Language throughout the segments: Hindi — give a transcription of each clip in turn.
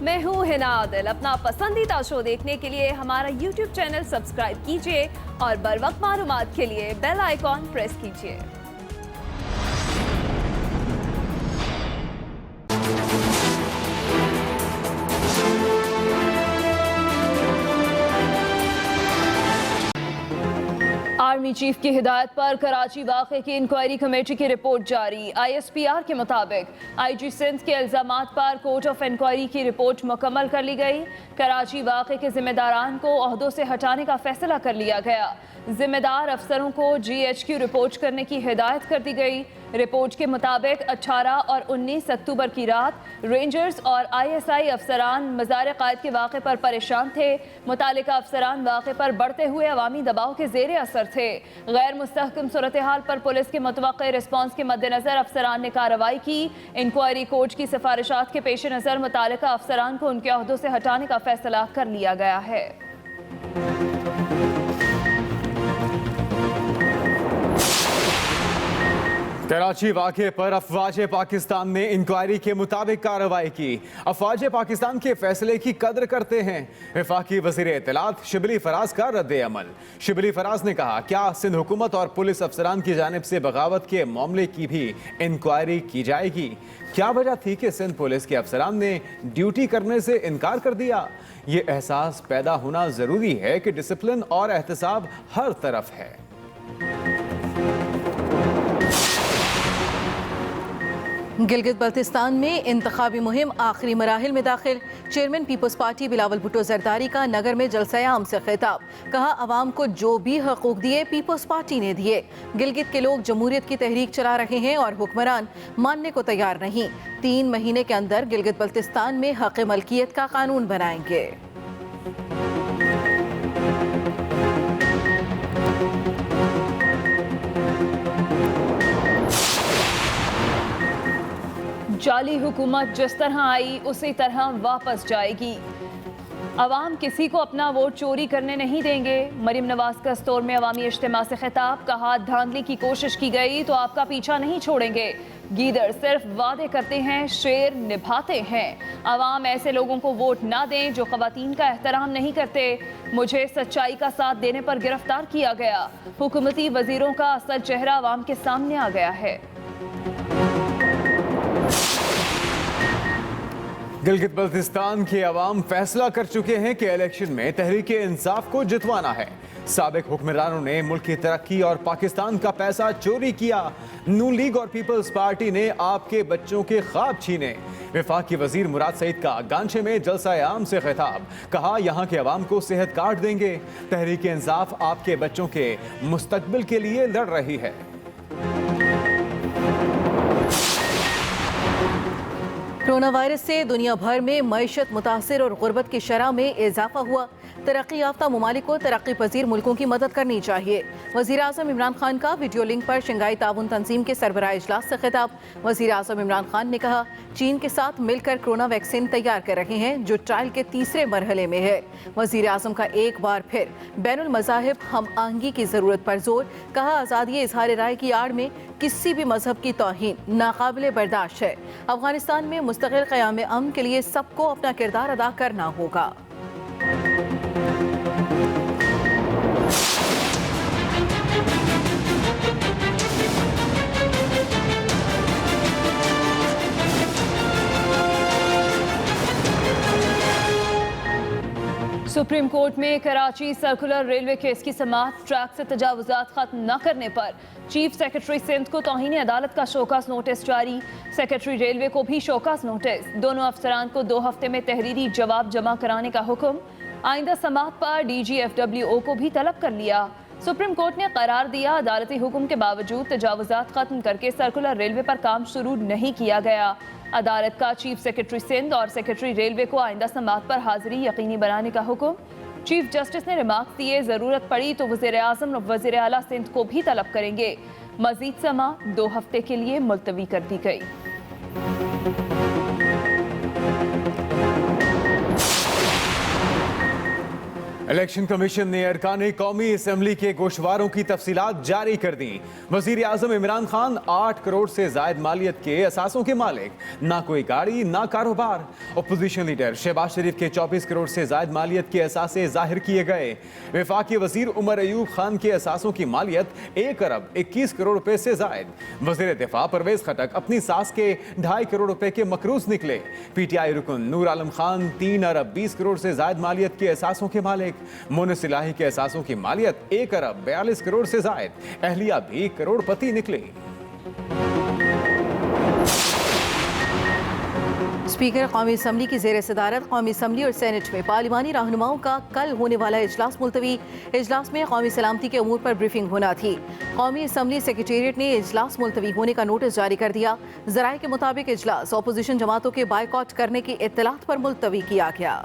मैं हूँ हिना आदिल। अपना पसंदीदा शो देखने के लिए हमारा YouTube चैनल सब्सक्राइब कीजिए और बर वक्त मालूमात के लिए बेल आइकॉन प्रेस कीजिए। आर्मी चीफ की हिदायत पर कराची वाक़े की इंक्वायरी कमेटी की रिपोर्ट जारी। ISPR के मुताबिक IG सिंध के इल्ज़ामात पर कोर्ट ऑफ इंक्वायरी की रिपोर्ट मुकम्मल कर ली गई। कराची वाक़े के जिम्मेदारान को ओहदों से हटाने का फैसला कर लिया गया। जिम्मेदार अफसरों को GHQ रिपोर्ट करने की हिदायत कर दी गई। रिपोर्ट के मुताबिक 18 और 19 अक्टूबर की रात रेंजर्स और ISI अफसरान मज़ार क़ायद के वाक़े पर परेशान थे। मुतालिका अफसरान वाक़े पर बढ़ते हुए अवामी दबाव के ज़ेरे असर थे। गैर मुस्तहकम सूरत हाल पर पुलिस के मुतवक्के रिस्पॉन्स के मद्देनज़र अफसरान ने कार्रवाई की। इंक्वायरी कोर्ट की सिफारिशात के पेश नज़र मुतालिका अफसरान को उनके अहदों से हटाने का फैसला कर लिया गया है। कराची वाक़े पर अफवाज पाकिस्तान ने इंक्वायरी के मुताबिक कार्रवाई की। अफवाज पाकिस्तान के फैसले की कदर करते हैं। वफाकी वज़ीर इत्तलात शिबली फराज का रद्द अमल। शिबली फराज ने कहा, क्या सिंध हुकूमत और पुलिस अफसरान की जानिब से बगावत के मामले की भी इंक्वायरी की जाएगी? क्या वजह थी कि सिंध पुलिस के अफसरान ने ड्यूटी करने से इनकार कर दिया? ये एहसास पैदा होना ज़रूरी है कि डिसिप्लिन और एहतसाब हर तरफ है। गिलगित बल्तिस्तान में इंतखाबी मुहिम आखिरी मराहिल में दाखिल। Chairman people's party Bilawal Bhutto Zardari का नगर में जलसा आम से खिताब। कहा, अवाम को जो भी हकूक दिए पीपल्स पार्टी ने दिए। गिलगित के लोग जमहूरियत की तहरीक चला रहे हैं और हुक्मरान मानने को तैयार नहीं। 3 महीने के अंदर गिलगित बल्तिस्तान में हक मलकियत का कानून बनाएंगे। जाली हुकूमत जिस तरह आई उसी तरह वापस जाएगी। अवाम किसी को अपना वोट चोरी करने नहीं देंगे। मरीम नवाज का स्टोर में अवामी इज्तिमा से खिताब। कहा, धांधली की कोशिश की गई तो आपका पीछा नहीं छोड़ेंगे। गीदड़ सिर्फ वादे करते हैं, शेर निभाते हैं। अवाम ऐसे लोगों को वोट ना दें जो ख़वातीन का एहतराम नहीं करते। मुझे सच्चाई का साथ देने पर गिरफ्तार किया गया। हुकूमती वजीरों का असल चेहरा अवाम के सामने आ गया है। गिलगित बल्तिस्तान के अवाम फैसला कर चुके हैं कि इलेक्शन में तहरीक इंसाफ को जितवाना है। साबिक हुक्मरानों ने मुल्क की तरक्की और पाकिस्तान का पैसा चोरी किया। नून लीग और पीपल्स पार्टी ने आपके बच्चों के ख्वाब छीने। वफाकी वजीर मुराद सईद का गांचे में जलसा आम से खिताब। कहा, यहाँ के अवाम को सेहत कार्ड देंगे। तहरीक इंसाफ आपके बच्चों के मुस्तकबिल के लिए लड़ रही है। कोरोना वायरस से दुनिया भर में मईशत मुतासिर और गुर्बत की शरह में इजाफा हुआ। तरक्की याफ्ता ममालिक को तरक्की पजीर मुल्कों की मदद करनी चाहिए। वज़ीर आज़म इमरान खान का वीडियो लिंक पर शंघाई ताउन तंजीम के सरबराह इजलास से खिताब। वज़ीर आज़म इमरान खान ने कहा, चीन के साथ मिलकर कोरोना वैक्सीन तैयार कर रहे हैं जो ट्रायल के तीसरे मरहले में है। वज़ीर आज़म का एक बार फिर बैनुल मज़ाहिब हम आहंगी की ज़रूरत पर जोर। कहा, आज़ादी इज़हार राय की आड़ में किसी भी मजहब की तौहीन नाकाबिले बर्दाश्त है। अफगानिस्तान में मुस्तकिल क़याम अमन के लिए सबको अपना किरदार अदा करना होगा। सुप्रीम कोर्ट में कराची सर्कुलर रेलवे केस की समाअत। ट्रैक से तजावुजात खत्म न करने पर चीफ सेक्रेटरी सिंध को तौहीन अदालत का शोकास नोटिस जारी। सेक्रेटरी रेलवे को भी शोकास नोटिस। दोनों अफसरान को 2 हफ्ते में तहरीरी जवाब जमा कराने का हुक्म। आइंदा समाअत पर DG FWO को भी तलब कर लिया। सुप्रीम कोर्ट ने करार दिया, अदालती हुक्म के बावजूद तजावुजात खत्म करके सर्कुलर रेलवे पर काम शुरू नहीं किया गया। अदालत का चीफ सेक्रेटरी सिंध और सेक्रेटरी रेलवे को आइंदा समाअत पर हाजिरी यकीनी बनाने का हुक्म। चीफ जस्टिस ने रिमार्क्स दिए, जरूरत पड़ी तो वज़ीर आज़म और वज़ीर आला सिंध को भी तलब करेंगे। मजीद समा 2 हफ्ते के लिए मुलतवी कर दी गई। इलेक्शन कमीशन ने अरकान कौमी असम्बली के गोशवारों की तफसीलात जारी कर दी। वजीर आजम इमरान खान 8 करोड़ से जायद मालियत के असासों के मालिक, ना कोई गाड़ी ना कारोबार। अपोजिशन लीडर शहबाज शरीफ के 24 करोड़ से जायद मालियत के असासे जाहिर किए गए। वफाकी वजीर उमर अयूब खान के असासों की मालियत 1 अरब 21 करोड़ रुपए से जायद। वजीर दिफा परवेज खटक अपनी सास के 2.5 करोड़ रुपए के मकरूज निकले। PTI रुकन नूर आलम खान 3 अरब 20 करोड़ से जायद मालियत के असासों के मालिक। मोनिस इलाही के असासों की मालियत 1 अरब 42 करोड़ से जायद। अहलिया भी करोड़पति निकले। स्पीकर कौमी असम्बली की जेर सदारत कौमी असम्बली और सेनेट में पार्लिमानी रहनुमाओं का कल होने वाला इजलास मुलतवी। इजलास में कौमी सलामती के अमूर पर ब्रीफिंग होना थी। कौमी असम्बली सेक्रेटेरिएट ने इजलास मुलतवी होने का नोटिस जारी कर दिया। जराये के मुताबिक इजलास अपोजिशन जमातों के बायकॉट करने की इत्तलात पर मुलतवी किया गया।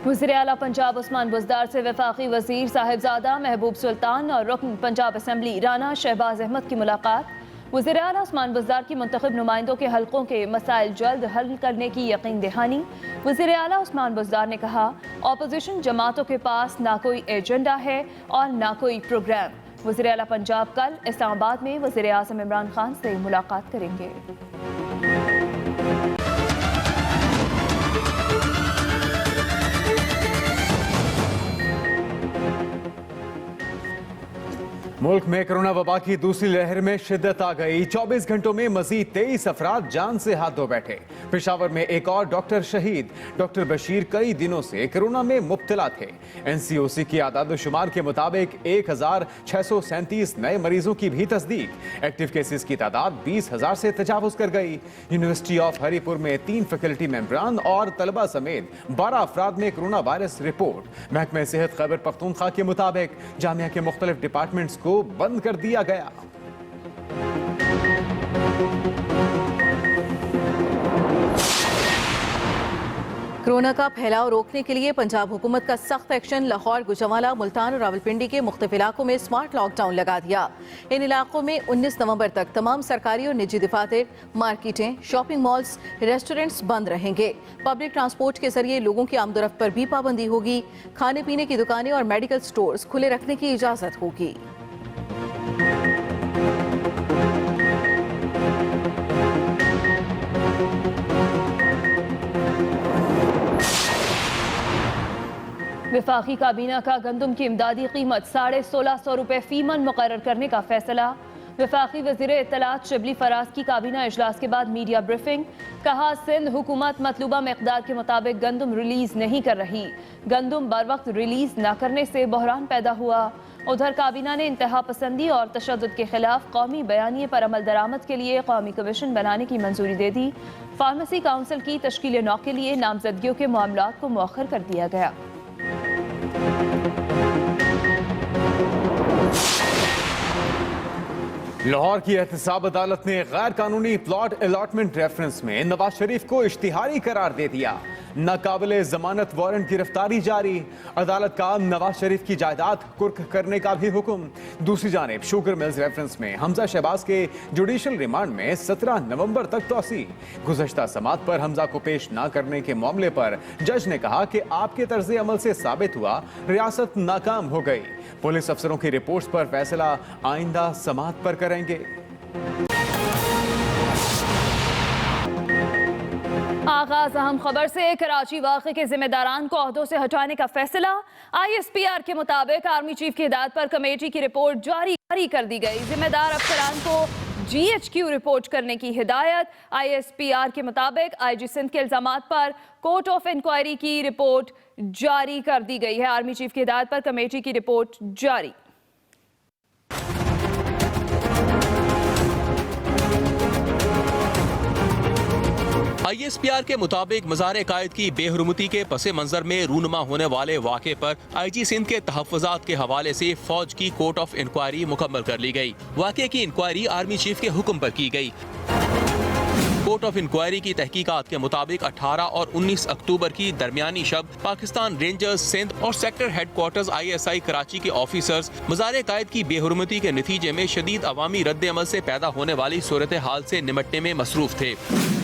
वज़ीर आला पंजाब उस्मान बुज़दार से वफाकी वज़ीर साहिबजादा महबूब सुल्तान और रुकन पंजाब असम्बली राना शहबाज अहमद की मुलाकात। वज़ीर आला उस्मान बुज़दार की मुंतखब नुमाइंदों के हलकों के मसाइल जल्द हल करने की यकीन दहानी। वज़ीर आला उस्मान बुज़दार ने कहा, अपोजिशन जमातों के पास ना कोई एजेंडा है और ना कोई प्रोग्राम। वज़ीर आला पंजाब कल इस्लामाबाद में वज़ीर आज़म इमरान खान से मुलाकात करेंगे। मुल्क में कोरोना वबा की दूसरी लहर में शिद्दत आ गई। 24 घंटों में मजीद 23 अफराद जान से हाथ धो बैठे। पेशावर में एक और डॉक्टर शहीद। डॉक्टर बशीर कई दिनों से कोरोना में मुब्तला थे। NCOC की आदाद शुमार के मुताबिक 1637 नए मरीजों की भी तस्दीक। एक्टिव केसेस की तादाद 20,000 से तजावुज कर गई। यूनिवर्सिटी ऑफ हरीपुर में 3 फैकल्टी मेंबरान और तलबा समेत 12 अफराद में कोरोना वायरस रिपोर्ट। महकमे सेहत खैबर पख्तूनख्वा के मुताबिक जामिया के मुख्तलिफ डिपार्टमेंट्स को बंद कर दिया गया। कोरोना का फैलाव रोकने के लिए पंजाब हुकूमत का सख्त एक्शन। लाहौर, गुजरांवाला, मुल्तान और रावलपिंडी के मुख्तलिफ इलाकों में स्मार्ट लॉकडाउन लगा दिया। इन इलाकों में 19 नवंबर तक तमाम सरकारी और निजी दफातर, मार्केटें, शॉपिंग मॉल्स, रेस्टोरेंट्स बंद रहेंगे। पब्लिक ट्रांसपोर्ट के जरिए लोगों की आमदोरफ्त पर भी पाबंदी होगी। खाने पीने की दुकानें और मेडिकल स्टोर्स खुले रखने की इजाजत होगी। वफाकी काबीना का गंदम की इमदादी कीमत 1650 रुपए फी मन मुकर्रर करने का फैसला। वफाकी वज़ीर इत्तलात शिबली फराज की काबीना इजलास के बाद मीडिया ब्रीफिंग। कहा, सिंध हुकूमत मतलूबा मकदार के मुताबिक गंदम रिलीज नहीं कर रही। गंदम बर वक्त रिलीज न करने से बहरान पैदा हुआ। उधर काबीना ने इंतहा पसंदी और तशद्दुद के खिलाफ कौमी बयानिए पर अमल दरामद के लिए कौमी कमीशन बनाने की मंजूरी दे दी। फार्मेसी काउंसिल की तश्कील नौ के लिए नामजदगियों के मामलात को मौखर कर दिया गया। लाहौर की एहतसाब अदालत ने गैर कानूनी प्लॉट अलॉटमेंट रेफरेंस में नवाज शरीफ को इश्तिहारी करार दे दिया। नाकाबिले जमानत वारंट गिरफ्तारी जारी। अदालत का नवाज शरीफ की जायदाद कुर्क करने का भी हुक्म। दूसरी जानिब शुगर मिल्स रेफरेंस में हमजा शहबाज के जुडिशल रिमांड में 17 नवंबर तक तोसी। गुज़श्ता समात पर हमजा को पेश न करने के मामले पर जज ने कहा कि आपके तर्ज अमल से साबित हुआ रियासत नाकाम हो गई। पुलिस अफसरों की रिपोर्ट्स पर फैसला आइंदा समात पर करेंगे। आगाज अहम खबर से। कराची वाक़े के जिम्मेदारान को ओहदों से हटाने का फैसला। ISPR के मुताबिक आर्मी चीफ की हिदायत पर कमेटी की रिपोर्ट जारी कर दी गई। जिम्मेदार अफसरान को GHQ रिपोर्ट करने की हिदायत। ISPR के मुताबिक IG सिंध के इल्जामात पर कोर्ट ऑफ इंक्वायरी की रिपोर्ट जारी कर दी गई है। आर्मी चीफ की हिदायत पर कमेटी की रिपोर्ट जारी। ISPR के मुताबिक मज़ार कायद की बेहरुमती के पस मंजर में रूनमा होने वाले वाक़े पर IG सिंध के तहफ़्फ़ुज़ात के हवाले से फौज की कोर्ट ऑफ इंक्वायरी मुकम्मल कर ली गई। वाक़े की इंक्वायरी आर्मी चीफ के हुक्म पर की गई। कोर्ट ऑफ इंक्वायरी की तहकीकात के मुताबिक 18 और 19 अक्टूबर की दरमियानी शब पाकिस्तान रेंजर्स सिंध और सेक्टर हेडक्वार्टर्स ISI कराची के ऑफिसर्स मज़ार कायद की बेहुरमती के नतीजे में शदीद अवामी रद्द अमल से पैदा होने वाली सूरत हाल से निमटने में मसरूफ थे।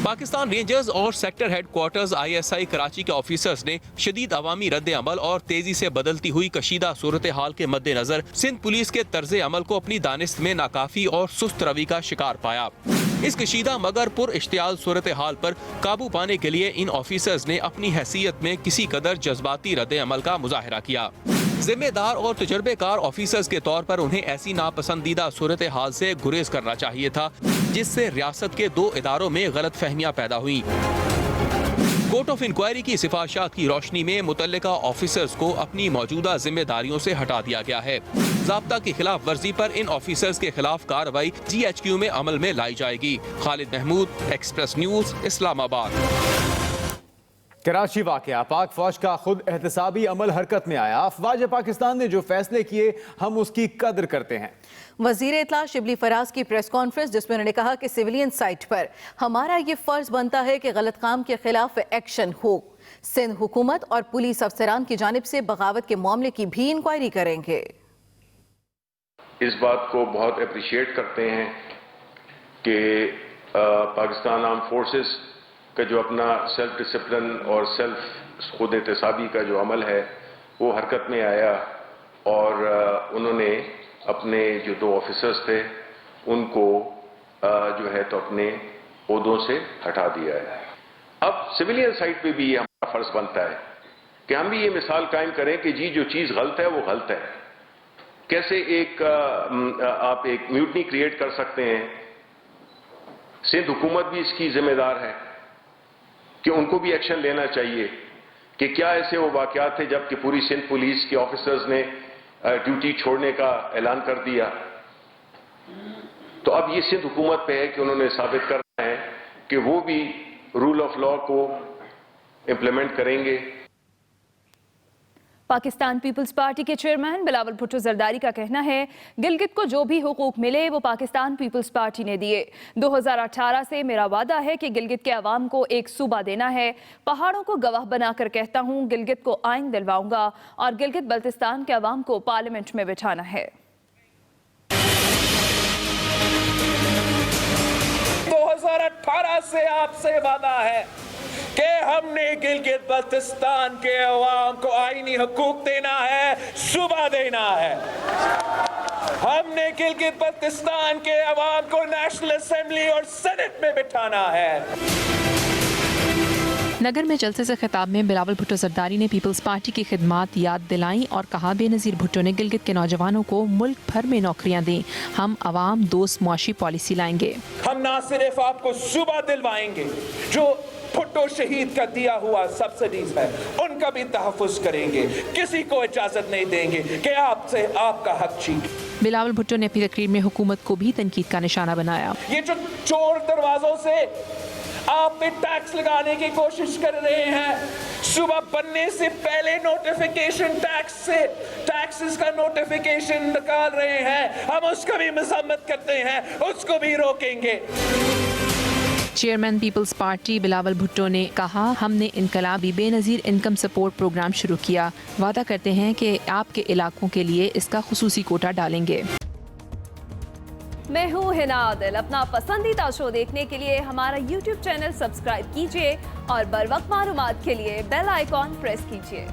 पाकिस्तान रेंजर्स और सेक्टर हेडक्वार्टर्स ISI कराची के ऑफिसर्स ने शदीद अवामी रद्द अमल और तेजी से बदलती हुई कशीदा सूरत हाल के मद्देनजर सिंध पुलिस के तर्ज अमल को अपनी दानिश में नाकाफी और सुस्त रवि का शिकार पाया। इस कशीदा मगर पुर इश्तियाल सूरत हाल पर काबू पाने के लिए इन ऑफिसर्स ने अपनी हैसियत में किसी कदर जज्बाती रद्द अमल का मुजाहरा किया। जिम्मेदार और तजुर्बेकार ऑफिसर्स के तौर पर उन्हें ऐसी नापसंदीदा सूरत हाल से गुरेज करना चाहिए था जिससे रियासत के दो इदारों में गलत फहमियाँ पैदा हुई। कोर्ट ऑफ इंक्वायरी की सिफारिशात की रोशनी में मुतल्लिका ऑफिसर्स को अपनी मौजूदा जिम्मेदारियों से हटा दिया गया है। ज़ाब्ता की खिलाफ वर्जी पर इन ऑफिसर्स के खिलाफ कार्रवाई GHQ में अमल में लाई जाएगी। Khalid Mahmood, express news, Islamabad. कराची वाकया, पाक फौज का खुद एहतसाबी अमल हरकत में आया। अफवाज पाकिस्तान ने जो फैसले किए हम उसकी कदर करते हैं। वजीर इत्तला शिबली फराज की प्रेस कॉन्फ्रेंस, जिसमें उन्होंने कहा कि सिविलियन साइट पर हमारा ये फर्ज बनता है कि गलत काम के खिलाफ एक्शन हो। सिंध हुकूमत और पुलिस अफसरान की जानिब से बगावत के मामले की भी इंक्वायरी करेंगे। इस बात को बहुत अप्रिशिएट करते हैं कि पाकिस्तान आर्म फोर्सेस का जो अपना सेल्फ डिसिप्लिन और सेल्फ खुद एहतसाबी का जो अमल है वो हरकत में आया और उन्होंने अपने जो दो ऑफिसर्स थे उनको जो है तो अपने ओहदों से हटा दिया है। अब सिविलियन साइट पे भी ये हमारा फर्ज बनता है कि हम भी ये मिसाल कायम करें कि जी जो चीज़ गलत है वो गलत है। कैसे आप एक म्यूटनी क्रिएट कर सकते हैं, सिंध हुकूमत भी इसकी जिम्मेदार है कि उनको भी एक्शन लेना चाहिए कि क्या ऐसे वो वाकयात थे जबकि पूरी सिंध पुलिस के ऑफिसर्स ने ड्यूटी छोड़ने का ऐलान कर दिया। तो अब ये सिंध हुकूमत पे है कि उन्होंने साबित करना है कि वो भी रूल ऑफ लॉ को इम्प्लीमेंट करेंगे। पाकिस्तान पीपल्स पार्टी के चेयरमैन बिलावल भुट्टो जरदारी का कहना है गिलगित को जो भी हुकूक मिले वो पाकिस्तान पीपल्स पार्टी ने दिए। 2018 से मेरा वादा है कि गिलगित के अवाम को एक सूबा देना है। पहाड़ों को गवाह बनाकर कहता हूँ गिलगित को आइन दिलवाऊंगा और गिलगित बल्तिस्तान के अवाम को पार्लियामेंट में बिठाना है। 2018 से आपसे वादा है कि हमने गिलगित बल्तिस्तान के अवाम को आईनी हकूक देना है, सूबा देना है। हमने गिलगित बल्तिस्तान के अवाम को नेशनल असेंबली और सेनेट में बिठाना है। नगर में जलसे से खिताब में बिलावल भुट्टो जरदारी ने पीपल्स पार्टी की खिदमात याद दिलाई और कहा बेनज़ीर भुट्टो ने गिलगित के नौजवानों को मुल्क भर में नौकरियां दें। हम अवाम दोस्त मुआशी पॉलिसी लाएंगे। हम ना सिर्फ आपको सूबा दिलवाएंगे, जो भुट्टो शहीद का दिया हुआ सब्सिडीज है उनका भी तहफ़्फ़ुज़ करेंगे। किसी को इजाज़त नहीं देंगे कि आपसे आपका हक छीने। बिलावल भुट्टो ने अपनी तकरीर में हुकूमत को भी तनकीद का निशाना बनाया। ये जो चोर दरवाजों से आप पे टैक्स लगाने की कोशिश कर रहे हैं, सुबह बनने से पहले नोटिफिकेशन टैक्सेस का नोटिफिकेशन निकाल रहे हैं, हम उसका भी मजम्मत करते हैं, उसको भी रोकेंगे। Chairman people's party Bilawal Bhutto ने कहा हमने इनकलाबी बेनज़ीर इनकम सपोर्ट प्रोग्राम शुरू किया। वादा करते हैं कि आपके इलाकों के लिए इसका खुसूसी कोटा डालेंगे। मैं हूँ हिना आदिल। अपना पसंदीदा शो देखने के लिए हमारा YouTube चैनल सब्सक्राइब कीजिए और बर वक्त मालूमात के लिए बेल आइकॉन प्रेस कीजिए।